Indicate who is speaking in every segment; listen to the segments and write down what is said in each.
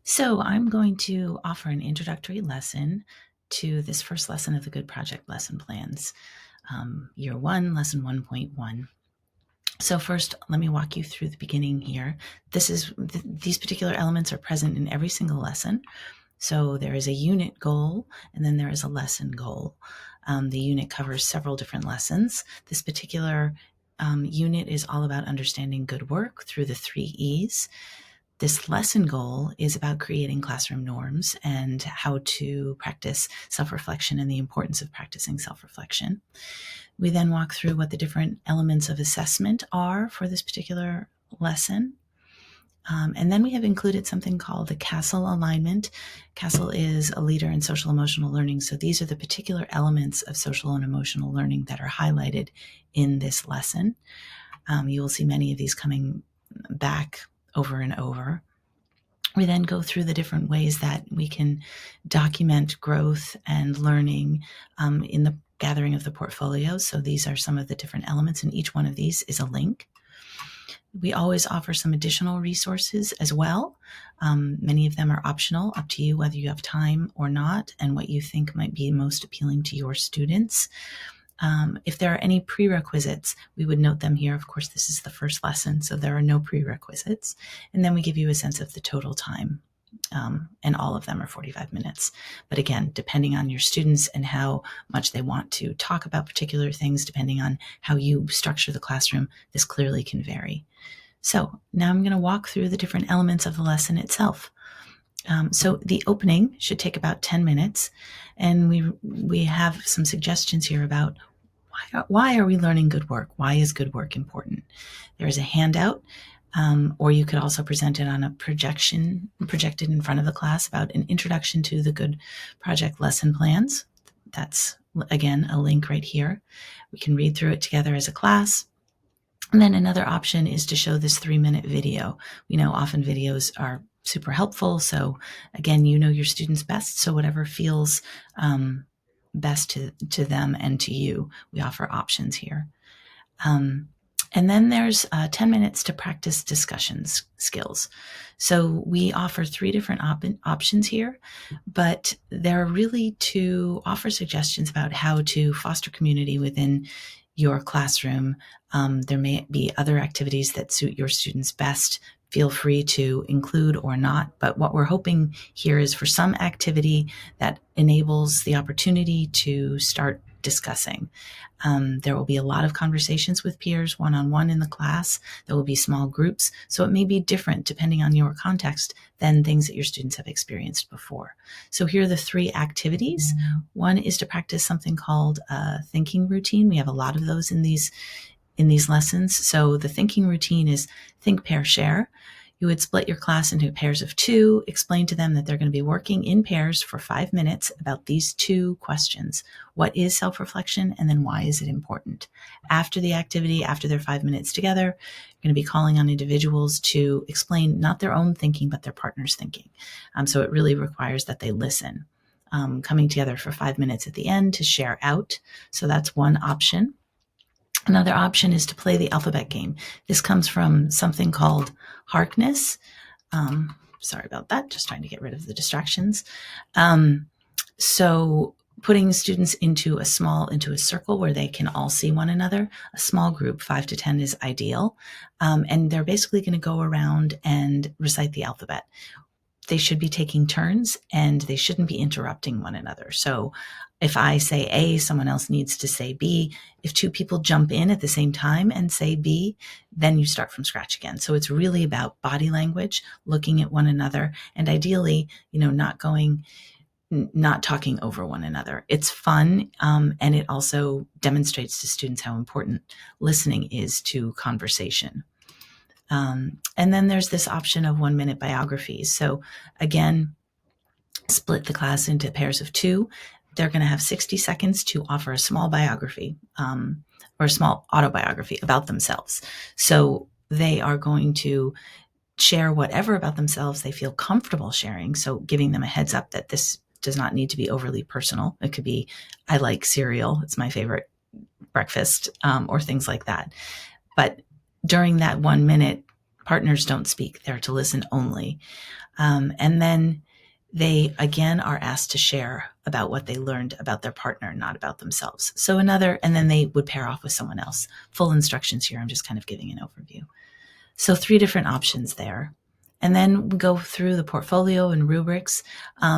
Speaker 1: So I'm going to offer an introductory lesson to this first lesson of the Good Project lesson plans, year one, lesson 1.1. So first, let me walk you through the beginning here. These particular elements are present in every single lesson. So there is a unit goal, and then there is a lesson goal. The unit covers several different lessons. This particular unit is all about understanding good work through the 3 E's. This lesson goal is about creating classroom norms and how to practice self-reflection and the importance of practicing self-reflection. We then walk through what the different elements of assessment are for this particular lesson. And then we have included something called the CASEL alignment. CASEL is a leader in social emotional learning. So these are the particular elements of social and emotional learning that are highlighted in this lesson. You will see many of these coming back over and over. We then go through the different ways that we can document growth and learning in the gathering of the portfolio. So these are some of the different elements, and each one of these is a link. We always offer some additional resources as well. Many of them are optional, up to you whether you have time or not, and what you think might be most appealing to your students. If there are any prerequisites, we would note them here. Of course, this is the first lesson, so there are no prerequisites. And then we give you a sense of the total time. And all of them are 45 minutes. But again, depending on your students and how much they want to talk about particular things, depending on how you structure the classroom, this clearly can vary. So now I'm going to walk through the different elements of the lesson itself. So the opening should take about 10 minutes, and we have some suggestions here about why are we learning good work? Why is good work important? There is a handout, or you could also present it on a projection projected in front of the class about an introduction to the Good Project lesson plans. That's, again, a link right here. We can read through it together as a class. And then another option is to show this 3-minute video. We know often videos are super helpful. So again, you know your students best. So whatever feels best to them and to you, we offer options here. And then there's 10 minutes to practice discussion skills. So we offer 3 different options here, but they're really to offer suggestions about how to foster community within your classroom. There may be other activities that suit your students best. Feel free to include or not. But what we're hoping here is for some activity that enables the opportunity to start discussing. There will be a lot of conversations with peers one-on-one in the class. There will be small groups. So it may be different depending on your context than things that your students have experienced before. So here are the 3 activities. One is to practice something called a thinking routine. We have a lot of those in these lessons. So the thinking routine is think, pair, share. You would split your class into pairs of 2, explain to them that they're going to be working in pairs for 5 minutes about these 2 questions. What is self-reflection? And then why is it important? After the activity, after their 5 minutes together, you're going to be calling on individuals to explain not their own thinking, but their partner's thinking. So it really requires that they listen. Coming together for 5 minutes at the end to share out. So that's one option. Another option is to play the alphabet game. This comes from something called Harkness. Sorry about that, just trying to get rid of the distractions. So putting students into a circle where they can all see one another. A small group, 5 to 10, is ideal. And they're basically going to go around and recite the alphabet. They should be taking turns, and they shouldn't be interrupting one another. So if I say A, someone else needs to say B. If 2 people jump in at the same time and say B, then you start from scratch again. So it's really about body language, looking at one another, and ideally, not talking over one another. It's fun, and it also demonstrates to students how important listening is to conversation. And then there's this option of 1-minute biographies. So again, split the class into pairs of 2. They're going to have 60 seconds to offer a small biography or a small autobiography about themselves. So they are going to share whatever about themselves they feel comfortable sharing. So giving them a heads up that this does not need to be overly personal. It could be, I like cereal. It's my favorite breakfast, or things like that. But during that 1 minute partners don't speak. They're to listen only. And then they, again, are asked to share about what they learned about their partner, not about themselves. So and then they would pair off with someone else. Full instructions here. I'm just kind of giving an overview. So 3 different options there. And then we go through the portfolio and rubrics.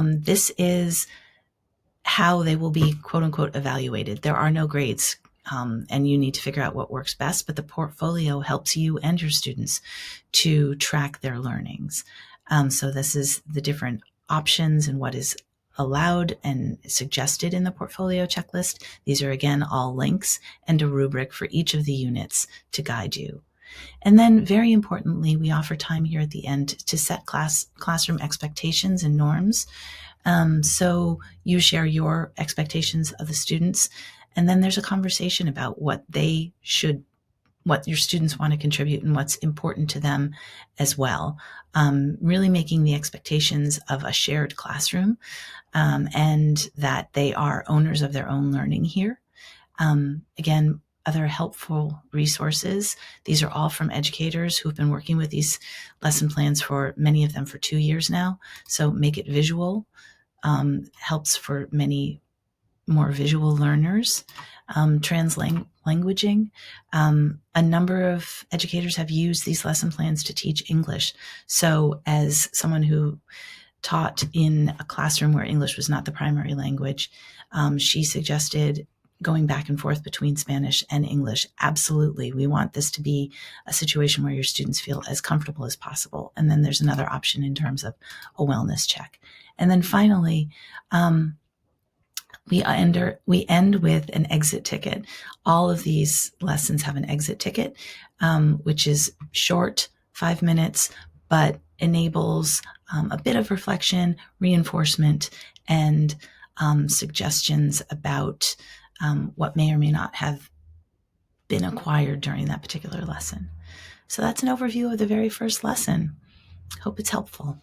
Speaker 1: This is how they will be, quote unquote, evaluated. There are no grades, and you need to figure out what works best, but the portfolio helps you and your students to track their learnings. So this is the different options and what is allowed and suggested in the portfolio checklist. These are, again, all links and a rubric for each of the units to guide you. And then, very importantly, we offer time here at the end to set classroom expectations and norms. So you share your expectations of the students, and then there's a conversation about what your students want to contribute and what's important to them as well. Really making the expectations of a shared classroom, and that they are owners of their own learning here. Again, other helpful resources. These are all from educators who've been working with these lesson plans for many of them for 2 years now. So make it visual. Helps for many more visual learners. Translanguaging. A number of educators have used these lesson plans to teach English. So as someone who taught in a classroom where English was not the primary language, she suggested going back and forth between Spanish and English. Absolutely. We want this to be a situation where your students feel as comfortable as possible. And then there's another option in terms of a wellness check. And then finally, we end with an exit ticket. All of these lessons have an exit ticket, which is short, 5 minutes, but enables a bit of reflection, reinforcement, and suggestions about what may or may not have been acquired during that particular lesson. So that's an overview of the very first lesson. Hope it's helpful.